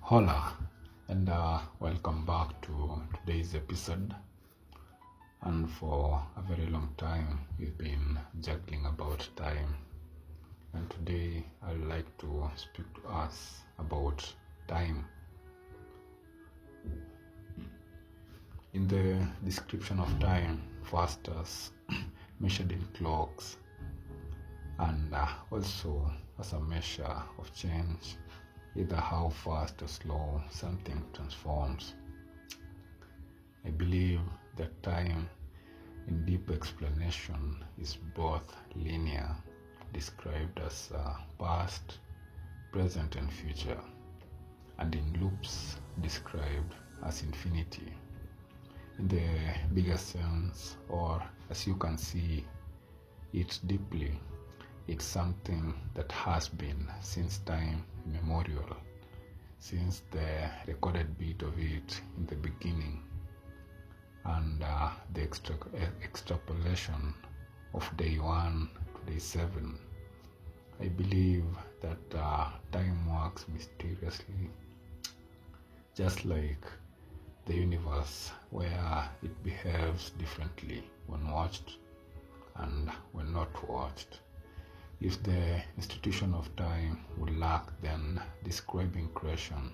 Hola, and welcome back to today's episode. And for a very long time, we've been juggling about time, and today I'd like to speak to us about time. In the description of time, first as measured in clocks, and also as a measure of change, either how fast or slow something transforms. I believe that time in deep explanation is both linear, described as past, present and future, and in loops described as infinity. In the bigger sense, or as you can see it deeply, it's something that has been since time immemorial, since the recorded bit of it in the beginning, and the extrapolation of day 1 to day 7. I believe that time works mysteriously, just like the universe, where it behaves differently when watched and when not watched. If the institution of time would lack, then describing creation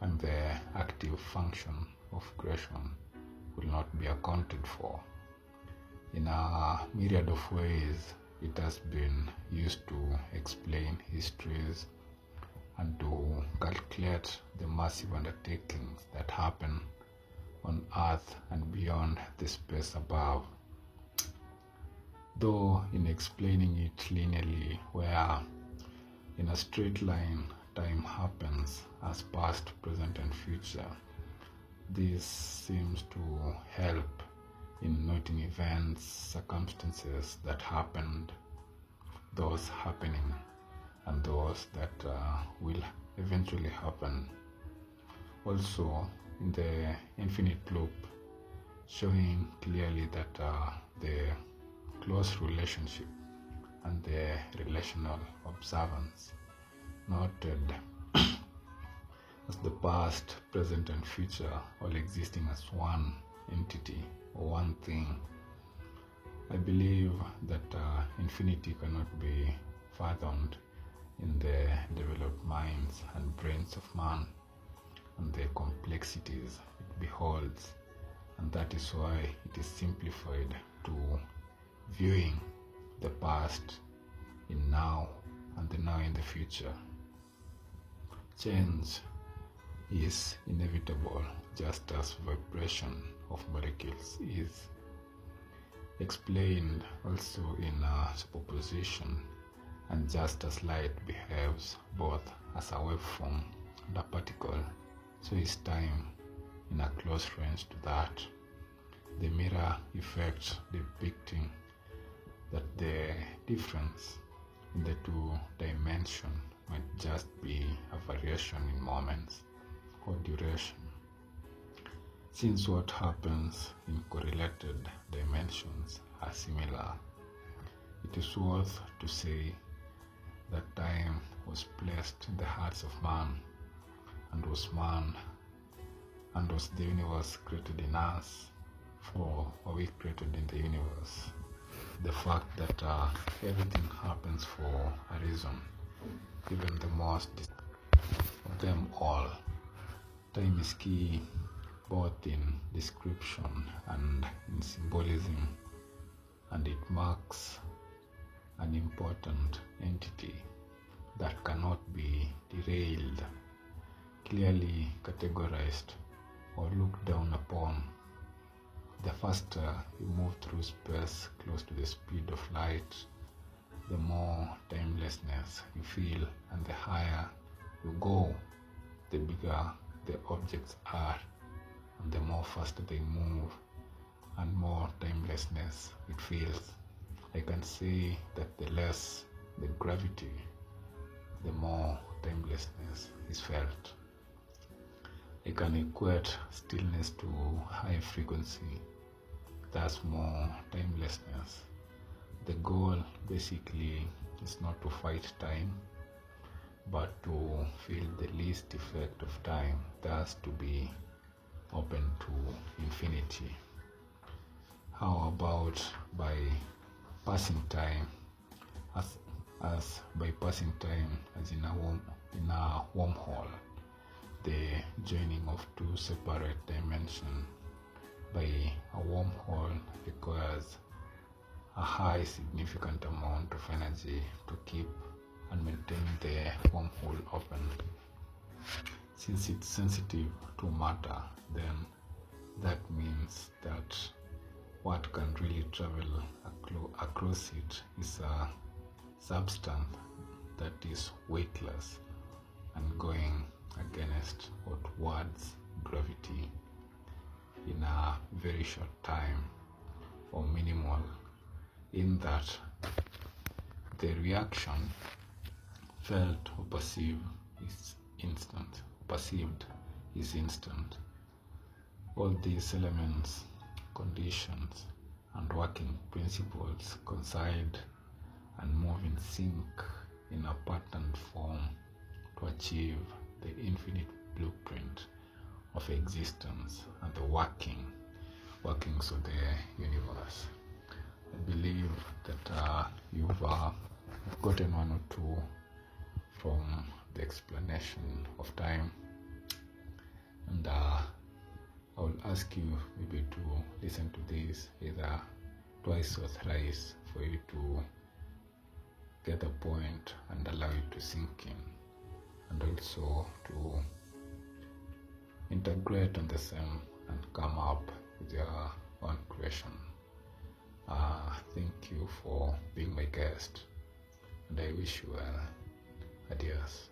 and the active function of creation will not be accounted for. In a myriad of ways, it has been used to explain histories and to calculate the massive undertakings that happen on Earth and beyond the space above. Though in explaining it linearly, where in a straight line time happens as past, present and future, this seems to help in noting events, circumstances that happened, those happening, and those that will eventually happen. Also, in the infinite loop, showing clearly that the close relationship and the relational observance noted as the past, present and future all existing as one entity or one thing. I believe that infinity cannot be fathomed in the developed minds and brains of man and the complexities it beholds, and that is why it is simplified to viewing the past in now and the now in the future. Change is inevitable, just as vibration of molecules is. Explained also in superposition, and just as light behaves both as a waveform and a particle, so is time in a close range to that. The mirror effect depicting that the difference in the two dimensions might just be a variation in moments or duration. Since what happens in correlated dimensions are similar, it is worth to say that time was placed in the hearts of man, and was the universe created in us, for we created in the universe. The fact that everything happens for a reason, even the most of them all. Time is key both in description and in symbolism, and it marks an important entity that cannot be derailed, clearly categorized or looked down upon. The faster you move through space close to the speed of light, the more timelessness you feel, and the higher you go, the bigger the objects are, and the more faster they move, and more timelessness it feels. I can say that the less the gravity, the more timelessness is felt. I can equate stillness to high frequency, thus more timelessness. The goal basically is not to fight time, but to feel the least effect of time, thus to be open to infinity. How about by passing time, as by passing time as in a wormhole, the joining of two separate dimensions by a wormhole requires a high significant amount of energy to keep and maintain the wormhole open. Since it's sensitive to matter, then that means that what can really travel across it is a substance that is weightless and going against or towards gravity in a very short time, or minimal, in that the reaction felt or perceived is instant. All these elements, conditions, and working principles coincide and move in sync in a patterned form to achieve the infinite blueprint of existence and the workings of the universe. I believe that you've gotten one or two from the explanation of time, and I will ask you maybe to listen to this either twice or thrice for you to get the point and allow it to sink in, and also to integrate on the same and come up with your own creation. Thank you for being my guest, and I wish you well. Adios.